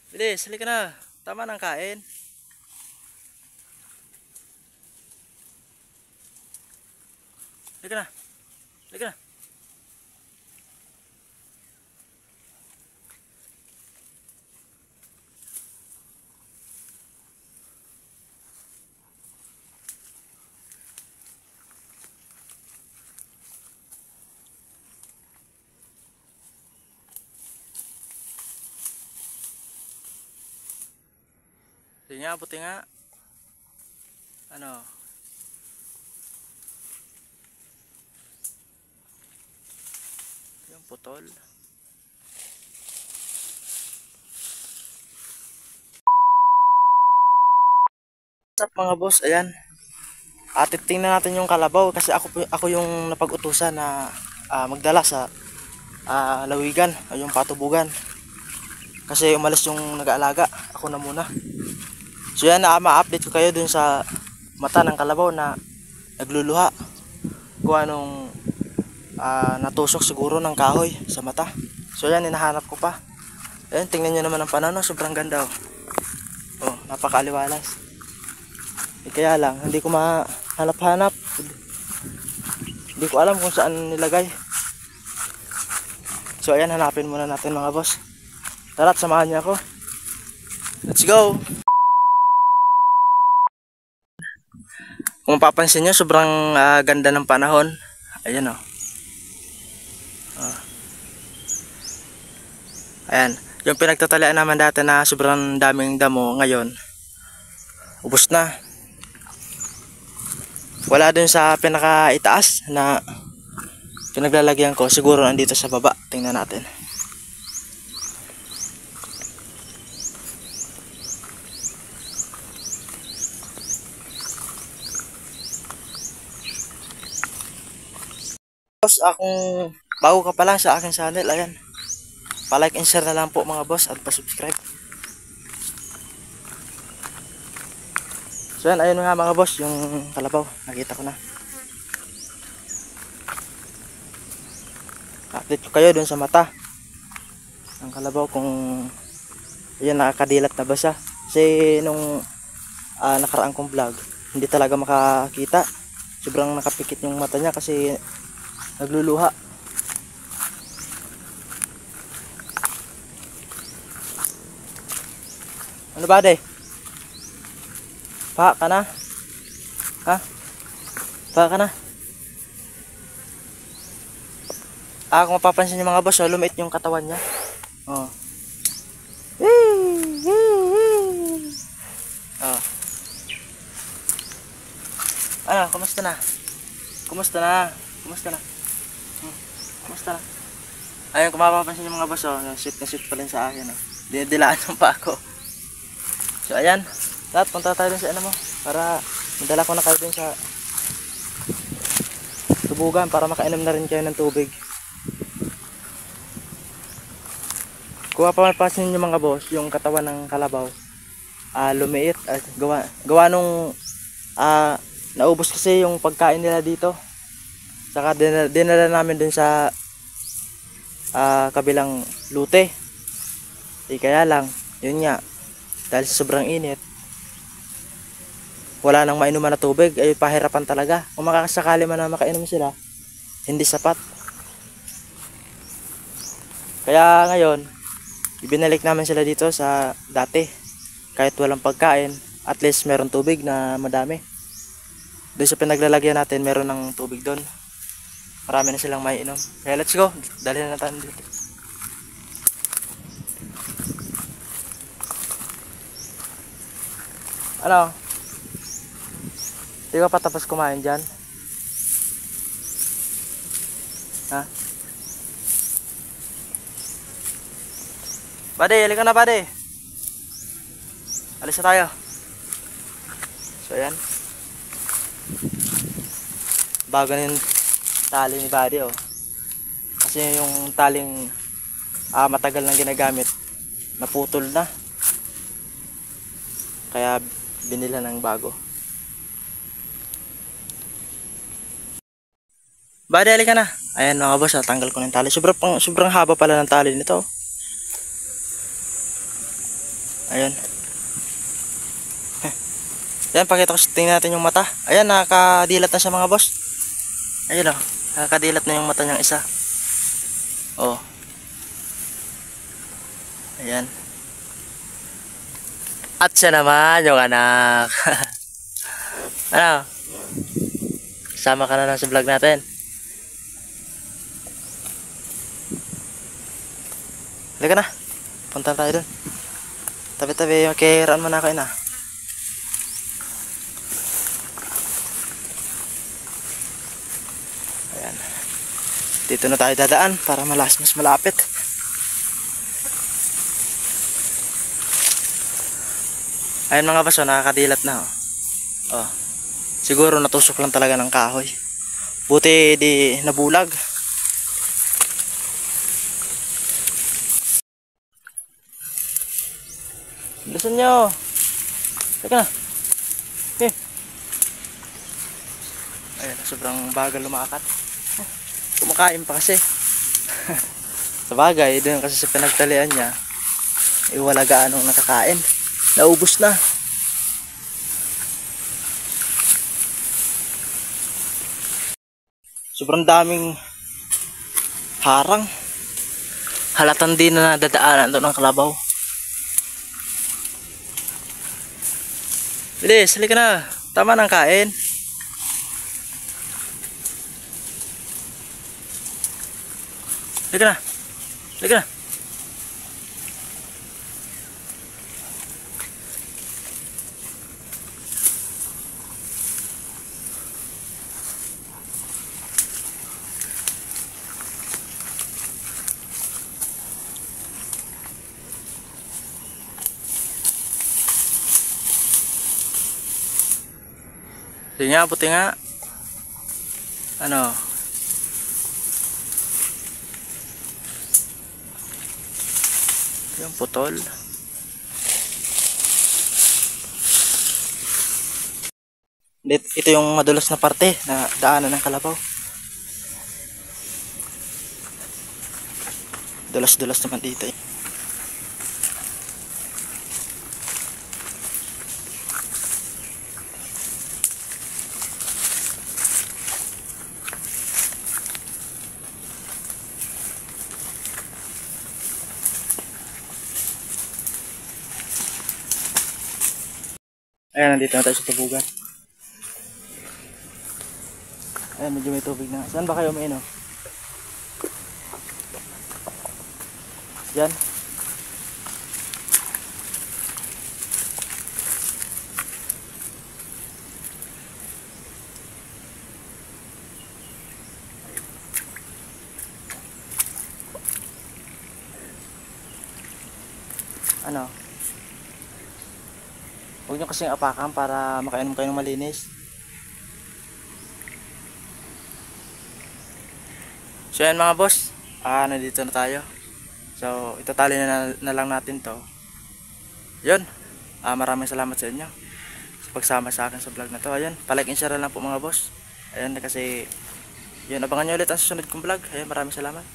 Bilis, halika na. Tama ng kain. Halika na. Halika na. Sige nga, buti nga. Ano? Yung putol. What's up mga boss? Ayan. At tingnan natin yung kalabaw kasi ako yung napag-utusan na magdala sa lawigan o yung patubugan. Kasi umalis yung nag-aalaga. Ako na muna. So yan, ma-update ko kayo dun sa mata ng kalabaw na nagluluha. Kung anong natusok siguro ng kahoy sa mata. So yan, hinahanap ko pa. Ayan, tingnan nyo naman ang panahon. Sobrang ganda oh. Oh, napakaaliwalas. Kaya lang, hindi ko mahanap-hanap. Hindi ko alam kung saan nilagay. So ayan, hanapin muna natin mga boss. Tara, samahan niyo ako. Let's go! Kung mapapansin nyo, sobrang ganda ng panahon. Ayan o. Ayan. Yung pinagtatalian naman dati na sobrang daming damo, ngayon ubos na. Wala dun sa pinakaitaas na pinaglalagyan ko. Siguro nandito sa baba. Tingnan natin. Boss, akong bago ka pa lang sa aking channel, ayan, pa-like and share na lang po mga boss at pa-subscribe. So yan, ayun nga mga boss, yung kalabaw, nakita ko na. Update ko kayo dun sa mata ng kalabaw kung yan nakakadilat na ba siya. Kasi nung nakaraang kong vlog, hindi talaga makakita. Sobrang nakapikit yung mata niya kasi nagluluha. Ano ba de? Pa ka na? Ha? Pa ka na? Kung mapapansin niyo mga boss, lumit yung katawan niya. Oh. Oh. Ano, kumusta na? Kumusta na? Kumusta na? Kumusta na? Ayun, kung mapapansin niyo mga boss, sweet na sweet pa rin sa akin. Dinidilaan mo pa ako. So ayan, lahat punta tayo dun sa ano mo para madala ko na kayo dun sa tubugan para makainom na rin kayo ng tubig. Kung mapapansin niyo mga boss, yung katawan ng kalabaw lumiit at gawa nung naubos kasi yung pagkain nila dito. Saka dinala namin dun sa kabilang lute. Kaya lang, yun nga, dahil sa sobrang init, wala nang mainuman na tubig, ay pahirapan talaga. Kung makakasakali man na makainom sila, hindi sapat. Kaya ngayon, ibinalik namin sila dito sa dati. Kahit walang pagkain, at least meron tubig na madami. Doon sa pinaglalagyan natin, meron ng tubig doon. Marami na silang maiinom. Kaya let's go, dalhin na natin dito. Ano? Di ka pa tapos kumain dyan? Ha? Bade, halika na bade. Alis na tayo. So ayan. Bago na yung tali ni bade oh. Kasi yung taling matagal nang ginagamit, naputol na. Kaya binila ng bago. Bade, halika na. Ayan mga boss, tanggal ko ng tali. Sobrang haba pala ng tali nito. Ayun. Yan, pakita ko, tingnan natin yung mata. Ayan, nakakadilat na siya mga boss. Ayun oh, nakakadilat na yung mata niyang isa. Oh. Ayan. At siya naman yung anak. Ano? Sama ka na lang sa vlog natin. Halika na. Punta tayo dun. Tabi-tabi, makihiraan mo na ako ina. Ayan. Dito na tayo dadaan para mas malapit. Ayan mga baso, nakakadilat na. Oh. Siguro natusok lang talaga ng kahoy. Buti di nabulag. Bilisan nyo. Teka na. Okay. Ayan, sobrang bagal lumakat. Kumakain pa kasi. Sa bagay, doon kasi sa pinagtalian niya, wala gaanong nakakain. Naubos na. Sobrang daming harang. Halatan din na nadadaanan doon ng kalabaw. Bilis, halika na. Tama ng kain. Halika na. Halika na. Sige nga, buti nga. Ano? Yung putol. Ito yung madulas na parte na daanan ng kalabaw. Dulas-dulas naman dito eh. Ayan, nandito na tayo sa tubugan. Ayan, medyo may tubig na. Saan ba kayo umiinom? Diyan. Ano? Huwag nyo kasing apakan para makainom kayo ng malinis. So yan mga boss, nandito na tayo. So itatali na lang natin to. Yun, maraming salamat sa inyo sa pagsama sa akin sa vlog na to. Ayun, palike and share lang po mga boss. Ayun, kasi yun, abangan nyo ulit ang susunod kong vlog. Ayun, maraming salamat.